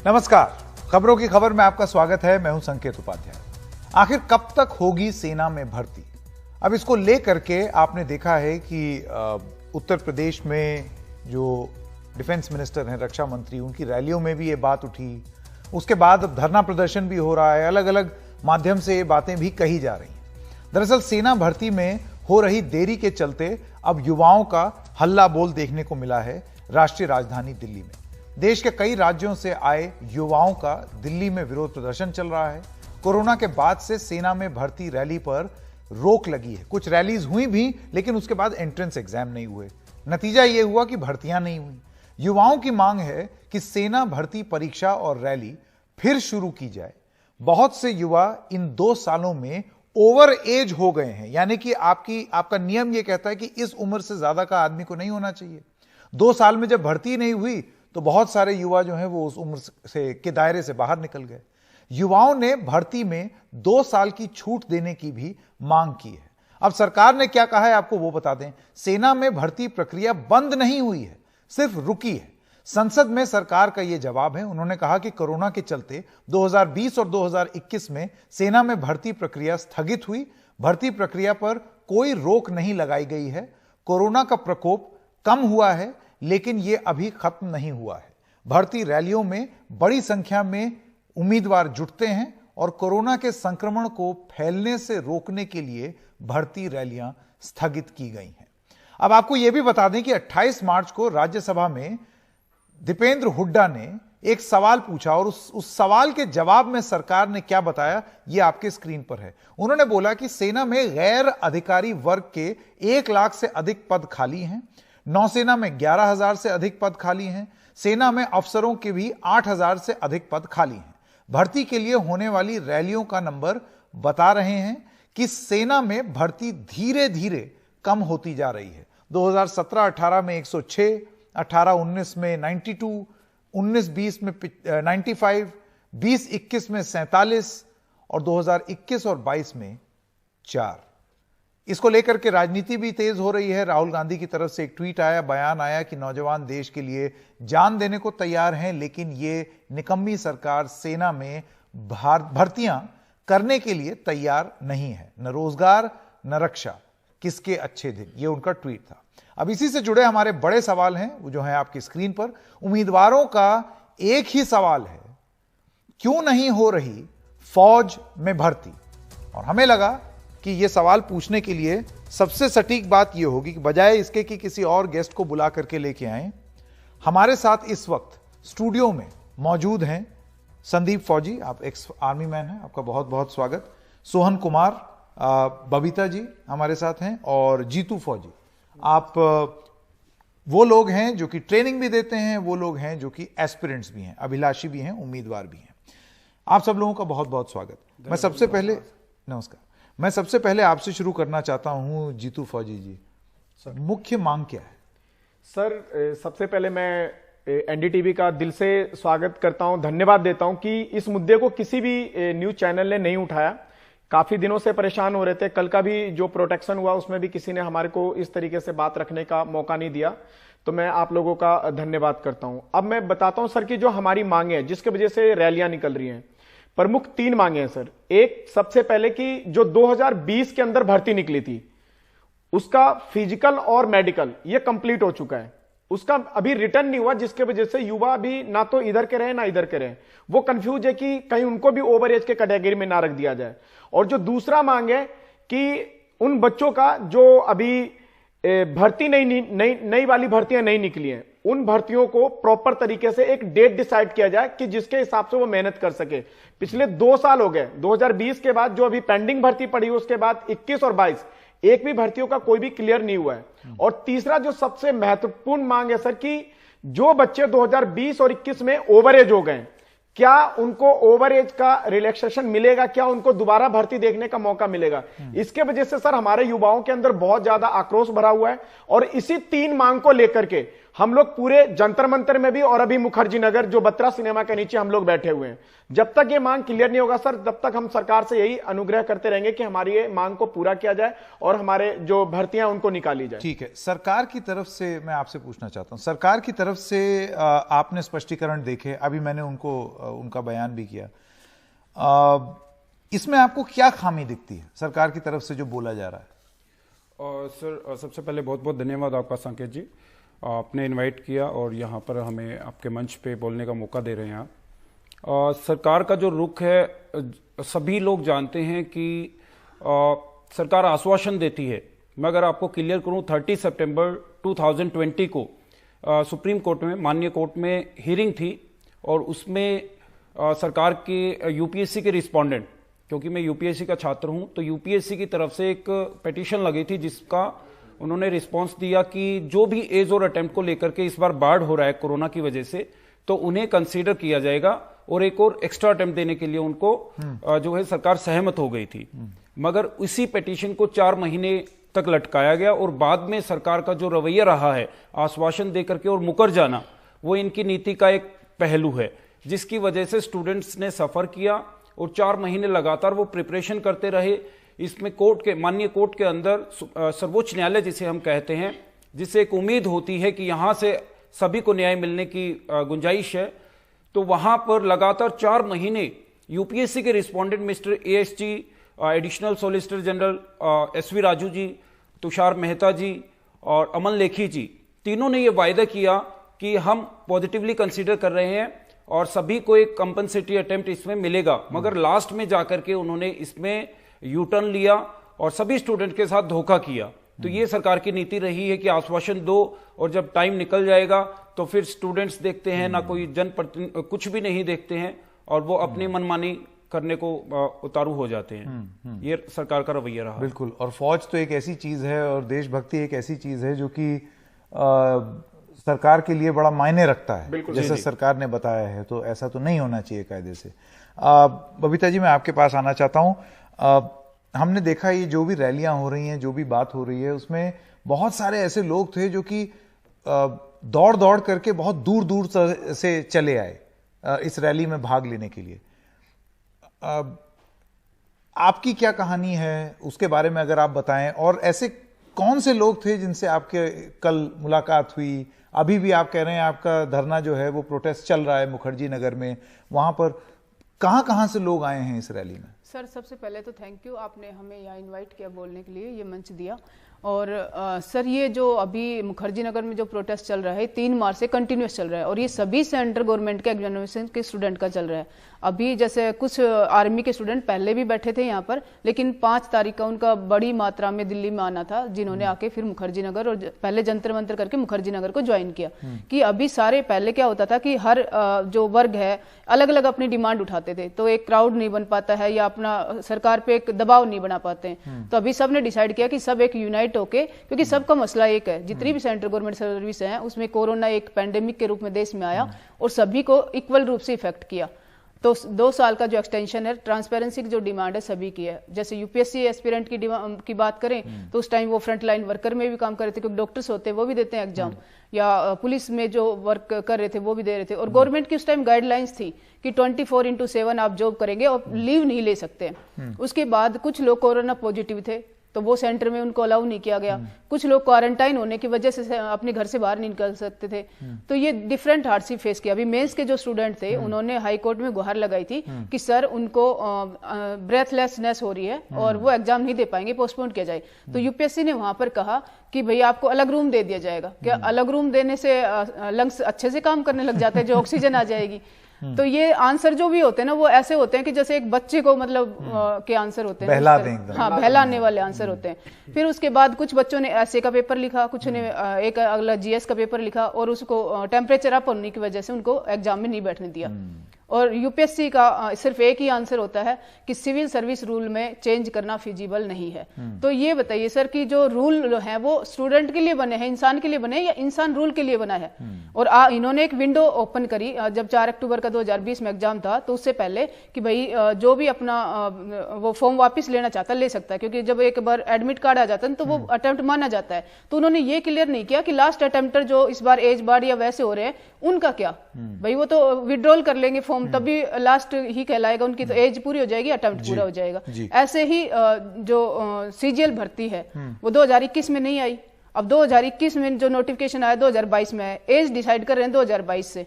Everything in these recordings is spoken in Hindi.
नमस्कार, खबरों की खबर में आपका स्वागत है। मैं हूं संकेत उपाध्याय। आखिर कब तक होगी सेना में भर्ती? अब इसको लेकर के आपने देखा है कि उत्तर प्रदेश में जो डिफेंस मिनिस्टर हैं, रक्षा मंत्री, उनकी रैलियों में भी ये बात उठी। उसके बाद अब धरना प्रदर्शन भी हो रहा है, अलग अलग माध्यम से ये बातें भी कही जा रही हैं। दरअसल सेना भर्ती में हो रही देरी के चलते अब युवाओं का हल्ला बोल देखने को मिला है राष्ट्रीय राजधानी दिल्ली में। देश के कई राज्यों से आए युवाओं का दिल्ली में विरोध प्रदर्शन चल रहा है। कोरोना के बाद से सेना में भर्ती रैली पर रोक लगी है। कुछ रैलीज हुई भी, लेकिन उसके बाद एंट्रेंस एग्जाम नहीं हुए। नतीजा यह हुआ कि भर्तियां नहीं हुई। युवाओं की मांग है कि सेना भर्ती परीक्षा और रैली फिर शुरू की जाए। बहुत से युवा इन 2 सालों में ओवर एज हो गए हैं, यानी कि आपका नियम यह कहता है कि इस उम्र से ज्यादा का आदमी को नहीं होना चाहिए। 2 साल में जब भर्ती नहीं हुई तो बहुत सारे युवा जो हैं वो उस उम्र से के दायरे से बाहर निकल गए। युवाओं ने भर्ती में 2 साल की छूट देने की भी मांग की है। अब सरकार ने क्या कहा है आपको वो बता दें। सेना में भर्ती प्रक्रिया बंद नहीं हुई है, सिर्फ रुकी है। संसद में सरकार का यह जवाब है। उन्होंने कहा कि कोरोना के चलते 2020 और 2021 में सेना में भर्ती प्रक्रिया स्थगित हुई। भर्ती प्रक्रिया पर कोई रोक नहीं लगाई गई है। कोरोना का प्रकोप कम हुआ है, लेकिन यह अभी खत्म नहीं हुआ है। भर्ती रैलियों में बड़ी संख्या में उम्मीदवार जुटते हैं और कोरोना के संक्रमण को फैलने से रोकने के लिए भर्ती रैलियां स्थगित की गई हैं। अब आपको यह भी बता दें कि 28 मार्च को राज्यसभा में दीपेंद्र हुड्डा ने एक सवाल पूछा और उस सवाल के जवाब में सरकार ने क्या बताया यह आपके स्क्रीन पर है। उन्होंने बोला कि सेना में गैर अधिकारी वर्ग के 1 लाख से अधिक पद खाली हैं। नौसेना में 11,000 से अधिक पद खाली हैं। सेना में अफसरों के भी 8,000 से अधिक पद खाली हैं। भर्ती के लिए होने वाली रैलियों का नंबर बता रहे हैं कि सेना में भर्ती धीरे धीरे कम होती जा रही है। 2017-18 में 106, 18-19 में 92, 19-20 में 95, 20-21 में 47 और 2021 और 22 में 4। इसको लेकर के राजनीति भी तेज हो रही है। राहुल गांधी की तरफ से एक ट्वीट आया, बयान आया कि नौजवान देश के लिए जान देने को तैयार हैं, लेकिन ये निकम्मी सरकार सेना में भर्तियां करने के लिए तैयार नहीं है। न रोजगार न रक्षा, किसके अच्छे दिन, ये उनका ट्वीट था। अब इसी से जुड़े हमारे बड़े सवाल हैं, वो जो है आपकी स्क्रीन पर। उम्मीदवारों का एक ही सवाल है, क्यों नहीं हो रही फौज में भर्ती? और हमें लगा कि यह सवाल पूछने के लिए सबसे सटीक बात यह होगी कि बजाय इसके कि किसी और गेस्ट को बुला करके लेके आए, हमारे साथ इस वक्त स्टूडियो में मौजूद हैं संदीप फौजी, आप एक्स आर्मी मैन हैं, आपका बहुत बहुत स्वागत। सोहन कुमार, बबीता जी हमारे साथ हैं, और जीतू फौजी। आप वो लोग हैं जो कि ट्रेनिंग भी देते हैं, वो लोग हैं जो कि एस्पिरेंट्स भी हैं, अभिलाषी भी हैं, उम्मीदवार भी हैं। आप सब लोगों का बहुत बहुत स्वागत। मैं सबसे पहले नमस्कार। मैं सबसे पहले आपसे शुरू करना चाहता हूं जीतू फौजी जी। सर, मुख्य मांग क्या है? सर, सबसे पहले मैं एनडीटीवी का दिल से स्वागत करता हूं, धन्यवाद देता हूं कि इस मुद्दे को किसी भी न्यूज चैनल ने नहीं उठाया। काफी दिनों से परेशान हो रहे थे। कल का भी जो प्रोटेक्शन हुआ उसमें भी किसी ने हमारे को इस तरीके से बात रखने का मौका नहीं दिया, तो मैं आप लोगों का धन्यवाद करता हूं। अब मैं बताता हूं सर कि जो हमारी मांगे हैं, जिसकी वजह से रैलियां निकल रही हैं, प्रमुख 3 मांगे हैं सर। एक, सबसे पहले कि जो 2020 के अंदर भर्ती निकली थी उसका फिजिकल और मेडिकल ये कंप्लीट हो चुका है, उसका अभी रिटर्न नहीं हुआ, जिसके वजह से युवा अभी ना तो इधर के रहे ना इधर के रहे। वो कंफ्यूज है कि कहीं उनको भी ओवर एज के कैटेगरी में ना रख दिया जाए। और जो दूसरा मांग है कि उन बच्चों का जो अभी भर्ती नई वाली भर्तियां नहीं निकली हैं, उन भर्तियों को प्रॉपर तरीके से एक डेट डिसाइड किया जाए कि जिसके हिसाब से वो मेहनत कर सके। पिछले 2 साल हो गए, 2020 के बाद जो अभी पेंडिंग भर्ती पड़ी, उसके बाद 21 और 22 एक भी भर्तियों का कोई भी क्लियर नहीं हुआ है। और तीसरा जो सबसे महत्वपूर्ण मांग है सर कि जो बच्चे 2020 और 21 में ओवर एज हो गए, क्या उनको ओवर एज का रिलैक्सेशन मिलेगा? क्या उनको दोबारा भर्ती देखने का मौका मिलेगा? इसके वजह से सर हमारे युवाओं के अंदर बहुत ज्यादा आक्रोश भरा हुआ है। और इसी 3 मांग को लेकर के हम लोग पूरे जंतर मंतर में भी और अभी मुखर्जी नगर जो बत्रा सिनेमा के नीचे हम लोग बैठे हुए हैं। जब तक ये मांग क्लियर नहीं होगा सर, तब तक हम सरकार से यही अनुग्रह करते रहेंगे कि हमारी ये मांग को पूरा किया जाए और हमारे जो भर्तियां उनको निकाली जाए। ठीक है, सरकार की तरफ से मैं आपसे पूछना चाहता हूं, सरकार की तरफ से आपने स्पष्टीकरण देखे, अभी मैंने उनका बयान भी किया, इसमें आपको क्या खामी दिखती है सरकार की तरफ से जो बोला जा रहा है? सर सबसे पहले बहुत बहुत धन्यवाद आपका संकेत जी, आपने इनवाइट किया और यहाँ पर हमें आपके मंच पे बोलने का मौका दे रहे हैं आप। सरकार का जो रुख है, सभी लोग जानते हैं कि सरकार आश्वासन देती है। मैं अगर आपको क्लियर करूं, 30 सितंबर 2020 को सुप्रीम कोर्ट में, माननीय कोर्ट में हियरिंग थी और उसमें सरकार के यूपीएससी के रिस्पोंडेंट, क्योंकि मैं यूपीएससी का छात्र हूं, तो यूपीएससी की तरफ से एक पिटीशन लगी थी जिसका उन्होंने रिस्पांस दिया कि जो भी एज और अटेम्प्ट को लेकर के इस बार बाढ़ हो रहा है कोरोना की वजह से, तो उन्हें कंसीडर किया जाएगा और एक और एक्स्ट्रा अटेम्प्ट देने के लिए उनको जो है सरकार सहमत हो गई थी। मगर इसी पिटीशन को 4 महीने तक लटकाया गया और बाद में सरकार का जो रवैया रहा है आश्वासन देकर के और मुकर जाना, वो इनकी नीति का एक पहलू है, जिसकी वजह से स्टूडेंट्स ने सफर किया और 4 महीने लगातार वो प्रिपरेशन करते रहे। इसमें कोर्ट के, माननीय कोर्ट के अंदर सर्वोच्च न्यायालय जिसे हम कहते हैं, जिससे एक उम्मीद होती है कि यहां से सभी को न्याय मिलने की गुंजाइश है, तो वहां पर लगातार 4 महीने यूपीएससी के respondent mister AS ji, additional solicitor general SV Raju ji, Tushar Mehta ji और अमन लेखी जी, तीनों ने यह वायदा किया कि हम पॉजिटिवली कंसीडर कर रहे हैं और सभी को एक कंपनसेटरी अटेम्प्ट इसमें मिलेगा। मगर लास्ट में जाकर के उन्होंने इसमें यू टर्न लिया और सभी स्टूडेंट के साथ धोखा किया। तो ये सरकार की नीति रही है कि आश्वासन दो और जब टाइम निकल जाएगा तो फिर स्टूडेंट्स देखते हैं ना, कोई जनप्रतिनिधि कुछ भी नहीं देखते हैं और वो अपनी मनमानी करने को उतारू हो जाते हैं। ये सरकार का रवैया रहा। बिल्कुल, और फौज तो एक ऐसी चीज है और देशभक्ति एक ऐसी चीज है जो कि सरकार के लिए बड़ा मायने रखता है, जैसे सरकार ने बताया है, तो ऐसा तो नहीं होना चाहिए कायदे से। बबीता जी, मैं आपके पास आना चाहता हूं। हमने देखा ये जो भी रैलियां हो रही हैं, जो भी बात हो रही है, उसमें बहुत सारे ऐसे लोग थे जो कि दौड़ दौड़ करके बहुत दूर दूर से चले आए इस रैली में भाग लेने के लिए। आपकी क्या कहानी है उसके बारे में अगर आप बताएं, और ऐसे कौन से लोग थे जिनसे आपके कल मुलाकात हुई? अभी भी आप कह रहे हैं आपका धरना जो है वो प्रोटेस्ट चल रहा है मुखर्जी नगर में, वहां पर कहां से लोग आए हैं इस रैली में? सर, सबसे पहले तो थैंक यू, आपने हमें यहाँ इनवाइट किया बोलने के लिए, ये मंच दिया। और सर, ये जो अभी मुखर्जी नगर में जो प्रोटेस्ट चल रहा है 3 मार्च से कंटिन्यूस चल रहा है और ये सभी सेंट्रल गवर्नमेंट के एग्जामिनेशन के स्टूडेंट का चल रहा है। अभी जैसे कुछ आर्मी के स्टूडेंट पहले भी बैठे थे यहाँ पर, लेकिन 5 तारीख का उनका बड़ी मात्रा में दिल्ली में आना था, जिन्होंने आके फिर मुखर्जी नगर और पहले जंतर मंतर करके मुखर्जी नगर को ज्वाइन किया। कि अभी सारे, पहले क्या होता था कि हर जो वर्ग है अलग अलग अपनी डिमांड उठाते थे, तो एक क्राउड नहीं बन पाता है या अपना सरकार पे एक दबाव नहीं बना पाते हैं। तो अभी सब ने डिसाइड किया कि सब एक यूनाइट होके, क्योंकि सबका मसला एक है, जितनी भी सेंट्रल गवर्नमेंट सर्विस है उसमें कोरोना एक पैंडेमिक के रूप में देश में आया और सभी को इक्वल रूप से इफेक्ट किया। तो 2 साल का जो एक्सटेंशन है, ट्रांसपेरेंसी की जो डिमांड है सभी की है। जैसे यूपीएससी एस्पिरेंट की बात करें तो उस टाइम वो फ्रंट लाइन वर्कर में भी काम कर रहे थे, क्योंकि डॉक्टर्स होते हैं वो भी देते हैं एग्जाम, या पुलिस में जो वर्क कर रहे थे वो भी दे रहे थे। और गवर्नमेंट की उस टाइम गाइडलाइंस थी कि 24/7 आप जॉब करेंगे और लीव नहीं ले सकते। उसके बाद कुछ लोग कोरोना पॉजिटिव थे तो वो सेंटर में उनको अलाउ नहीं किया गया। कुछ लोग क्वारंटाइन होने की वजह से अपने घर से बाहर नहीं निकल सकते थे। तो ये डिफरेंट हार्डशिप फेस किया। अभी मेंस के जो स्टूडेंट थे उन्होंने हाई कोर्ट में गुहार लगाई थी कि सर उनको ब्रेथलेसनेस हो रही है और वो एग्जाम नहीं दे पाएंगे, पोस्टपोन किया जाए। तो यूपीएससी ने वहां पर कहा कि भैया आपको अलग रूम दे दिया जाएगा। क्या अलग रूम देने से लंग्स अच्छे से काम करने लग जाते हैं, जो ऑक्सीजन आ जाएगी? तो ये आंसर जो भी होते हैं ना वो ऐसे होते हैं कि जैसे एक बच्चे को मतलब के आंसर होते हैं, बहला देंगे। हाँ, बहलाने वाले आंसर होते हैं। फिर उसके बाद कुछ बच्चों ने ऐसे का पेपर लिखा, कुछ ने एक अगला जीएस का पेपर लिखा और उसको टेम्परेचर अप होने की वजह से उनको एग्जाम में नहीं बैठने दिया। और यूपीएससी का सिर्फ एक ही आंसर होता है कि सिविल सर्विस रूल में चेंज करना फिजिबल नहीं है। तो ये बताइए सर कि जो रूल है वो स्टूडेंट के लिए बने हैं, इंसान के लिए बने हैं या इंसान रूल के लिए बना है? और इन्होंने एक विंडो ओपन करी जब 4 अक्टूबर का 2020 में एग्जाम था, तो उससे पहले कि भाई जो भी अपना वो फॉर्म वापस लेना चाहता है ले सकता है, क्योंकि जब एक बार एडमिट कार्ड आ जाता है तो वो अटेम्प्ट माना जाता है। तो उन्होंने ये क्लियर नहीं किया कि लास्ट अटेम्प्टर जो इस बार एज बार या वैसे हो रहे हैं उनका क्या, भाई वो तो विड्रॉल कर लेंगे फॉर्म तभी लास्ट ही कहलाएगा, उनकी तो एज पूरी हो जाएगी, अटेम्प्ट पूरा हो जाएगा। ऐसे ही जो सीजीएल भर्ती है वो 2021 में नहीं आई, अब 2021 में जो नोटिफिकेशन आया 2022 में आया, एज डिसाइड कर रहे हैं 2022 से।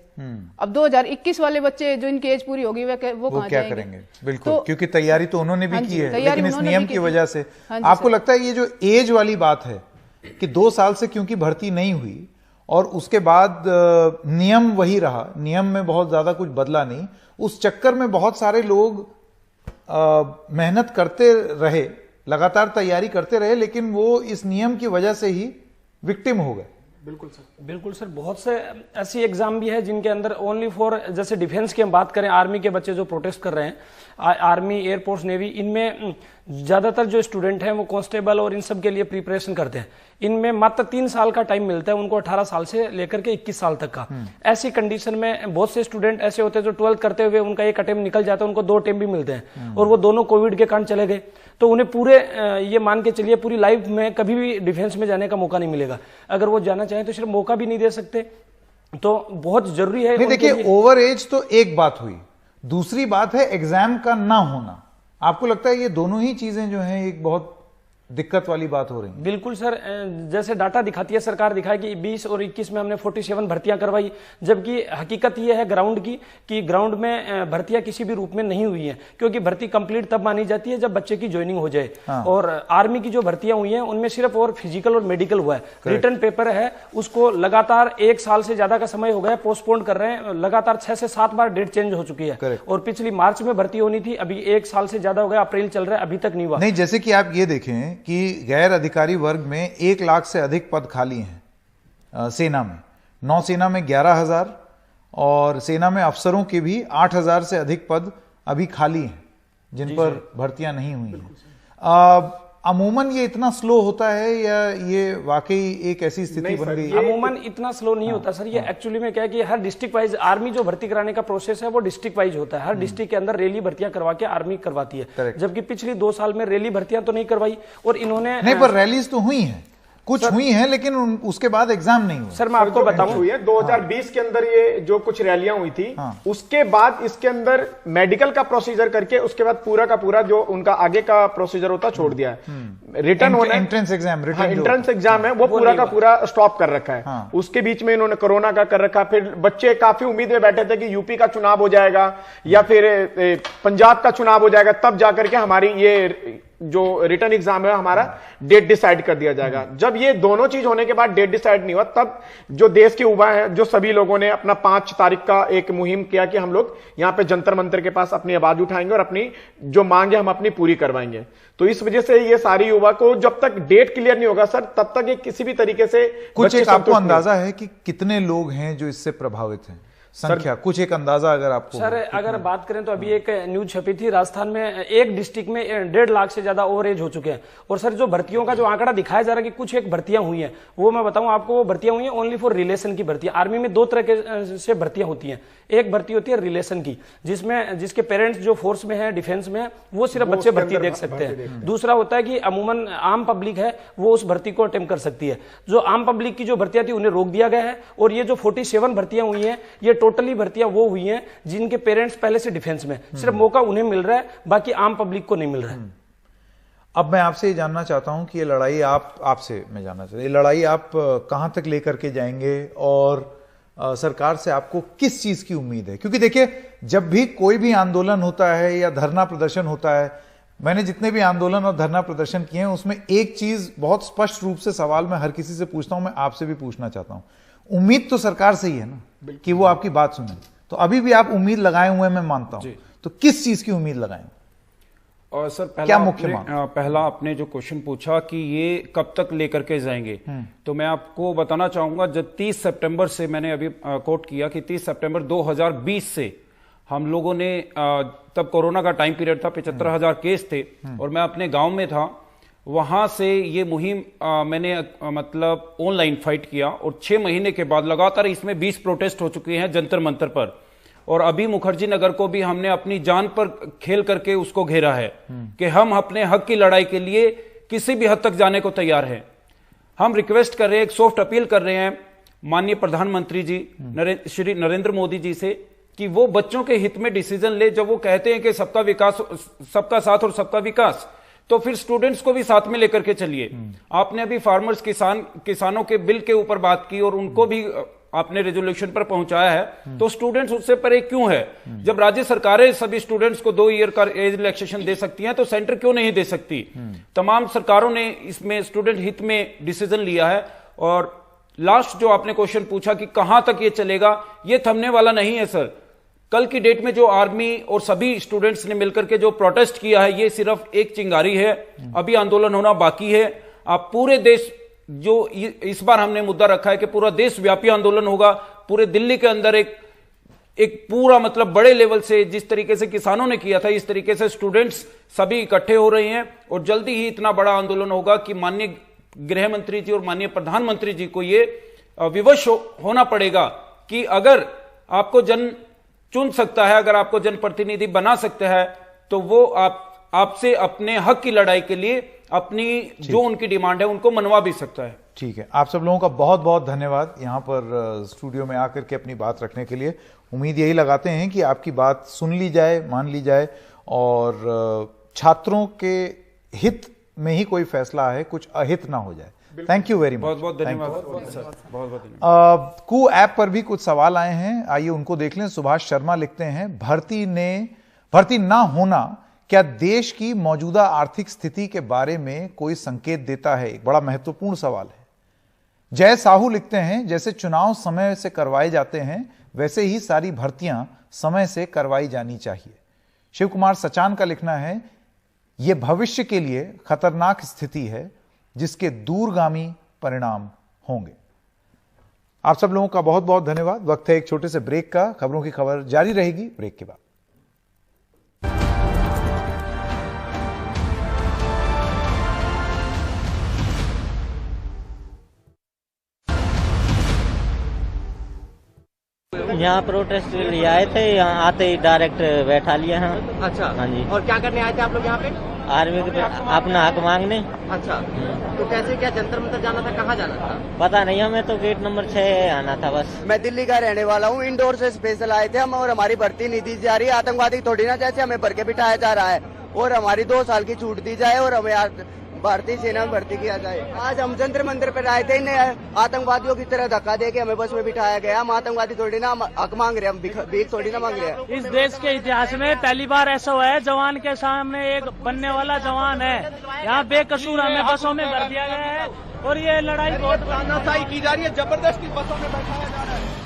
अब 2021 वाले बच्चे जो इनकी एज पूरी होगी वो कहाँ क्या जाएंगे? करेंगे? बिल्कुल, तो, क्योंकि तैयारी तो उन्होंने भी की है, लेकिन इस नियम की वजह से आपको लगता है ये जो एज वाली बात है कि 2 साल से क्योंकि भर्ती नहीं हुई और उसके बाद नियम वही रहा, नियम में बहुत ज्यादा कुछ बदला नहीं, उस चक्कर में बहुत सारे लोग मेहनत करते रहे, लगातार तैयारी करते रहे, लेकिन वो इस नियम की वजह से ही विक्टिम हो गए। बिल्कुल सर, बहुत से ऐसी एग्जाम भी है जिनके अंदर ओनली फॉर, जैसे डिफेंस की हम बात करें, आर्मी के बच्चे जो प्रोटेस्ट कर रहे हैं, आर्मी, एयरफोर्स, नेवी, इनमें ज्यादातर जो स्टूडेंट हैं वो कांस्टेबल और इन सब के लिए प्रिपरेशन करते हैं। इनमें मात्र 3 साल का टाइम मिलता है उनको, 18 साल से लेकर के 21 साल तक का। ऐसी कंडीशन में बहुत से स्टूडेंट ऐसे होते हैं जो 12th करते हुए उनका एक अटेम्प्ट निकल जाता है, उनको 2 अटेम्प्ट भी मिलते हैं और वो दोनों कोविड के कारण चले गए। तो उन्हें पूरे ये मान के चलिए पूरी लाइफ में कभी भी डिफेंस में जाने का मौका नहीं मिलेगा। अगर वो जाना चाहें तो सिर्फ मौका भी नहीं दे सकते, तो बहुत जरूरी है। नहीं, देखिए, ओवर एज तो एक बात हुई, दूसरी बात है एग्जाम का ना होना। आपको लगता है ये दोनों ही चीजें जो हैं एक बहुत दिक्कत वाली बात हो रही है? बिल्कुल सर, जैसे डाटा दिखाती है सरकार, दिखाए कि 20 और 21 में हमने 47 भर्तियां करवाई, जबकि हकीकत यह है ग्राउंड की कि ग्राउंड में भर्तियां किसी भी रूप में नहीं हुई हैं, क्योंकि भर्ती कंप्लीट तब मानी जाती है जब बच्चे की ज्वाइनिंग हो जाए। और आर्मी की जो भर्तियां हुई हैं उनमें सिर्फ और फिजिकल और मेडिकल हुआ है, रिटर्न पेपर है उसको लगातार 1 साल से ज्यादा का समय हो गया पोस्टपोन कर रहे हैं, लगातार 6 से 7 बार डेट चेंज हो चुकी है। और पिछली मार्च में भर्ती होनी थी, अभी 1 साल से ज्यादा हो गया, अप्रैल चल रहा है, अभी तक नहीं हुआ। नहीं, जैसे कि आप ये देखें कि गैर अधिकारी वर्ग में 1 लाख से अधिक पद खाली हैं सेना में, नौसेना में 11,000 और सेना में अफसरों के भी 8,000 से अधिक पद अभी खाली हैं जिन पर भर्तियां नहीं हुई हैं। अमूमन ये इतना स्लो होता है या ये वाकई एक ऐसी स्थिति बन गई? अमूमन इतना स्लो नहीं होता सर, ये एक्चुअली में क्या है कि हर डिस्ट्रिक्ट वाइज आर्मी जो भर्ती कराने का प्रोसेस है वो डिस्ट्रिक्ट वाइज होता है। हर डिस्ट्रिक्ट के अंदर रैली भर्तियां करवा के आर्मी करवाती है, जबकि पिछली 2 साल में रैली भर्तियां तो नहीं करवाई। और इन्होंने नहीं, पर रैलीज तो हुई हैं, कुछ हुई हैं, लेकिन उसके बाद एग्जाम नहीं हुआ। सर मैं आपको बताऊं, 2020 के अंदर ये जो कुछ रैलियां हुई थी, उसके बाद इसके अंदर मेडिकल का प्रोसीजर करके उसके बाद पूरा का पूरा जो उनका आगे का प्रोसीजर होता छोड़ दिया है। रिटर्न होना, एंट्रेंस एग्जाम, एंट्रेंस एग्जाम है वो पूरा का पूरा स्टॉप कर रखा है। उसके बीच में इन्होंने कोरोना का कर रखा। फिर बच्चे काफी उम्मीद में बैठे थे कि यूपी का चुनाव हो जाएगा या फिर पंजाब का चुनाव हो जाएगा, तब जाकर के हमारी ये जो रिटर्न एग्जाम है हमारा डेट डिसाइड कर दिया जाएगा। जब ये दोनों चीज होने के बाद डेट डिसाइड नहीं हुआ, तब जो देश के युवा हैं, जो सभी लोगों ने अपना 5 तारीख का एक मुहिम किया कि हम लोग यहां पे जंतर मंतर के पास अपनी आवाज उठाएंगे और अपनी जो मांग है हम अपनी पूरी करवाएंगे। तो इस वजह से ये सारी युवा को जब तक डेट क्लियर नहीं होगा सर, तब तक ये किसी भी तरीके से कुछ एक आपको अंदाजा है कि कितने लोग हैं जो इससे प्रभावित हैं? संख्या कुछ एक अंदाजा अगर आपको? सर अगर बात करें तो अभी एक न्यूज छपी थी, राजस्थान में एक डिस्ट्रिक्ट में 1.5 लाख से ज्यादा ओवर एज हो चुके हैं। और सर जो भर्तियों का जो आंकड़ा दिखाया जा रहा है कि कुछ एक भर्तियां हुई हैं, वो मैं बताऊं आपको, वो भर्तियां हुई हैं ओनली फॉर रिलेशन की भर्तियां। आर्मी में 2 तरह के से भर्तियां होती हैं। एक भर्ती होती है रिलेशन की, जिसमें जिसके पेरेंट्स जो फोर्स में है, डिफेंस में है, वो सिर्फ बच्चे भर्ती देख सकते हैं। दूसरा होता है कि अमूमन आम पब्लिक है वो उस भर्ती को अटेम्प्ट कर सकती है। जो आम पब्लिक की जो भर्तियां थी उन्हें रोक दिया गया है। और ये जो 47 भर्तियां हुई हैं, ये टोटली भर्तियां वो हुई हैं जिनके पेरेंट्स पहले से डिफेंस में, सिर्फ मौका उन्हें मिल रहा है, बाकी आम पब्लिक को नहीं मिल रहा है। अब मैं आपसे ये जानना चाहता हूं कि ये लड़ाई आपसे मैं जानना चाहता हूं, ये लड़ाई आप कहां तक लेकर के जाएंगे और सरकार से आपको किस चीज की उम्मीद है? क्योंकि देखिए, जब भी कोई भी आंदोलन होता है या धरना प्रदर्शन होता है, मैंने जितने भी आंदोलन और धरना प्रदर्शन किए हैं उसमें एक चीज बहुत स्पष्ट रूप से सवाल मैं हर किसी से पूछता हूं, मैं आपसे भी पूछना चाहता हूं। उम्मीद तो सरकार से ही है ना कि वो आपकी बात सुने, तो अभी भी आप उम्मीद लगाए हुए हैं, मैं मानता हूं, तो किस चीज की उम्मीद लगाएं? और सर पहला आपने जो क्वेश्चन पूछा कि ये कब तक लेकर के जाएंगे, तो मैं आपको बताना चाहूंगा, जब 30 सितंबर से मैंने अभी कोट किया कि 30 सितंबर 2020 से हम लोगों ने तब कोरोना का टाइम पीरियड था, 75,000 केस थे और मैं अपने गांव में था। वहां से ये मुहिम मैंने मतलब ऑनलाइन फाइट किया और 6 महीने के बाद लगातार इसमें 20 प्रोटेस्ट हो चुके हैं जंतर मंतर पर। और अभी मुखर्जी नगर को भी हमने अपनी जान पर खेल करके उसको घेरा है कि हम अपने हक की लड़ाई के लिए किसी भी हद तक जाने को तैयार हैं। हम रिक्वेस्ट कर रहे हैं, एक सॉफ्ट अपील कर रहे हैं माननीय प्रधानमंत्री जी श्री नरेंद्र मोदी जी से कि वो बच्चों के हित में डिसीजन ले। जब वो कहते हैं कि सबका विकास, सबका साथ और सबका विकास, तो फिर स्टूडेंट्स को भी साथ में लेकर के चलिए। आपने अभी फार्मर्स किसानों के बिल के ऊपर बात की और उनको भी आपने रेजोल्यूशन पर पहुंचाया है, तो स्टूडेंट्स उससे परे क्यों है? जब राज्य सरकारें सभी स्टूडेंट्स को 2 ईयर का एज रिलैक्सेशन दे सकती हैं, तो सेंटर क्यों नहीं दे सकती? तमाम सरकारों ने इसमें स्टूडेंट हित में डिसीजन लिया है। और लास्ट जो आपने क्वेश्चन पूछा कि कहां तक ये चलेगा, ये थमने वाला नहीं है सर। कल की डेट में जो आर्मी और सभी स्टूडेंट्स ने मिलकर के जो प्रोटेस्ट किया है, ये सिर्फ एक चिंगारी है, अभी आंदोलन होना बाकी है। आप पूरे देश, जो इस बार हमने मुद्दा रखा है कि पूरा देश व्यापी आंदोलन होगा, पूरे दिल्ली के अंदर एक पूरा मतलब बड़े लेवल से, जिस तरीके से किसानों ने किया था, इस तरीके से स्टूडेंट्स सभी इकट्ठे हो रहे हैं और जल्दी ही इतना बड़ा आंदोलन होगा कि माननीय गृह मंत्री जी और माननीय प्रधानमंत्री जी को ये विवश होना पड़ेगा कि अगर आपको जन चुन सकता है, अगर आपको जनप्रतिनिधि बना सकता है, तो वो आपसे अपने हक की लड़ाई के लिए अपनी जो उनकी डिमांड है उनको मनवा भी सकता है। ठीक है, आप सब लोगों का बहुत बहुत धन्यवाद यहां पर स्टूडियो में आकर के अपनी बात रखने के लिए। उम्मीद यही लगाते हैं कि आपकी बात सुन ली जाए, मान ली जाए और छात्रों के हित में ही कोई फैसला है, कुछ अहित ना हो जाए। Thank you very much. बहुत बहुत धन्यवाद सर, बहुत बहुत धन्यवाद। कू ऐप पर भी कुछ सवाल आए हैं, आइए उनको देख लें। सुभाष शर्मा लिखते हैं, भर्ती ना होना क्या देश की मौजूदा आर्थिक स्थिति के बारे में कोई संकेत देता है? एक बड़ा महत्वपूर्ण सवाल है। जय साहू लिखते हैं, जैसे चुनाव समय से करवाए जाते हैं वैसे ही सारी भर्तियां समय से करवाई जानी चाहिए। शिव कुमार सचान का लिखना है, यह भविष्य के लिए खतरनाक स्थिति है जिसके दूरगामी परिणाम होंगे। आप सब लोगों का बहुत बहुत धन्यवाद। वक्त है एक छोटे से ब्रेक का। खबरों की खबर जारी रहेगी ब्रेक के बाद। यहाँ प्रोटेस्ट के लिए आए थे, यहाँ आते ही डायरेक्ट बैठा लिया। हाँ अच्छा, हाँ जी। और क्या करने आए थे आप लोग यहाँ पे? आर्मी के अपना हक मांगने। अच्छा, तो कैसे, क्या जंतर मंतर जाना था, कहाँ जाना था? पता नहीं, हमें तो गेट नंबर 6 आना था बस। मैं दिल्ली का रहने वाला हूँ, इंदौर से स्पेशल आए थे हम और हमारी भर्ती नहीं दी जा रही है। आतंकवादी थोड़ी ना जैसे हमें भर के बिठाया जा रहा है और हमारी 2 साल की छूट दी जाए और हमें भारतीय सेना में भर्ती किया जाए। आज हम जंतर मंतर पर आए थे, इन्हें आतंकवादियों की तरह धक्का दे के हमें बस में बिठाया गया। हम आतंकवादी थोड़ी ना, हम हक मांग रहे हैं, हम भीख थोड़ी ना मांग रहे हैं। इस देश के इतिहास में पहली बार ऐसा हुआ है, जवान के सामने एक बनने वाला जवान है। यहाँ बेकसूर हमें बसों में भर दिया गया है और ये लड़ाई बहुत तानाशाही की जा रही है, जबरदस्ती बसों में बैठाया जा रहा है।